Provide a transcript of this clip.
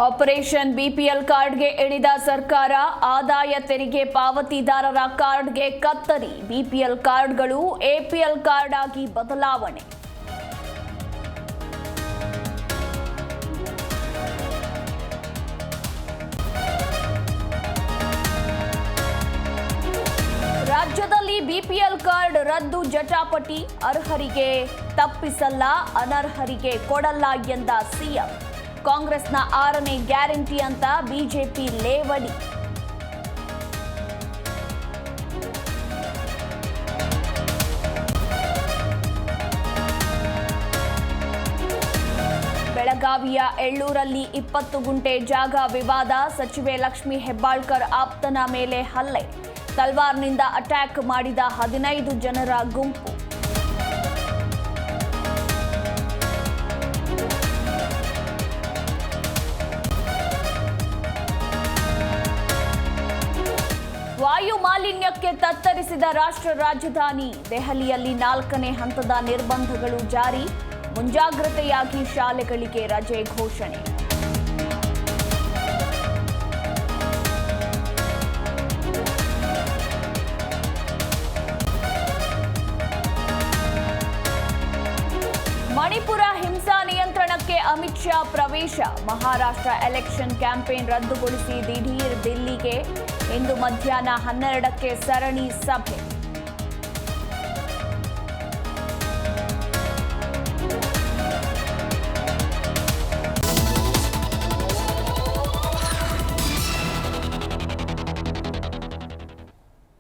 Operation BPL ಕಾರ್ಡ್ಗೆ ಇಳಿದ ಸರ್ಕಾರ, ಆದಾಯ ತೆರಿಗೆ ಪಾವತಿದಾರರ ಕಾರ್ಡ್ಗೆ ಕತ್ತರಿ. ಬಿಪಿಎಲ್ ಕಾರ್ಡ್ಗಳು ಎಪಿಎಲ್ ಕಾರ್ಡ್ ಆಗಿ ಬದಲಾವಣೆ. ರಾಜ್ಯದಲ್ಲಿ ಬಿಪಿಎಲ್ ಕಾರ್ಡ್ ರದ್ದು ಜಟಾಪಟಿ. ಅರ್ಹರಿಗೆ ತಪ್ಪಿಸಲ್ಲ, ಅನರ್ಹರಿಗೆ ಕೊಡಲ್ಲ ಎಂದ ಸಿಎಂ. ಕಾಂಗ್ರೆಸ್ನ 6ನೇ ಗ್ಯಾರಂಟಿ ಅಂತ ಬಿಜೆಪಿ ಲೇವಡಿ. ಬೆಳಗಾವಿಯ ಎಳ್ಳೂರಲ್ಲಿ 20 ಗುಂಟೆ ಜಾಗ ವಿವಾದ. ಸಚಿವೆ ಲಕ್ಷ್ಮಿ ಹೆಬ್ಬಾಳ್ಕರ್ ಆಪ್ತನ ಮೇಲೆ ಹಲ್ಲೆ. ತಲ್ವಾರ್ನಿಂದ ಅಟ್ಯಾಕ್ ಮಾಡಿದ 15 ಜನರ ಗುಂಪು. ವಾಯು ಮಾಲಿನ್ಯಕ್ಕೆ ತತ್ತರಿಸಿದ ರಾಷ್ಟ್ರ ರಾಜಧಾನಿ. ದೆಹಲಿಯಲ್ಲಿ 4ನೇ ಹಂತದ ನಿರ್ಬಂಧಗಳು ಜಾರಿ. ಮುಂಜಾಗ್ರತೆಯಾಗಿ ಶಾಲೆಗಳಿಗೆ ರಜೆ ಘೋಷಣೆ. ಮಣಿಪುರ ಹಿಂಸಾ ನಿಯಂತ್ರಣಕ್ಕೆ ಅಮಿತ್ ಶಾ ಪ್ರವೇಶ. ಮಹಾರಾಷ್ಟ್ರ ಎಲೆಕ್ಷನ್ ಕ್ಯಾಂಪೇನ್ ರದ್ದುಗೊಳಿಸಿ ದಿಢೀರ್ ದಿಲ್ಲಿಗೆ. ಇಂದು ಮಧ್ಯಾಹ್ನ 12ಕ್ಕೆ ಸರಣಿ ಸಭೆ.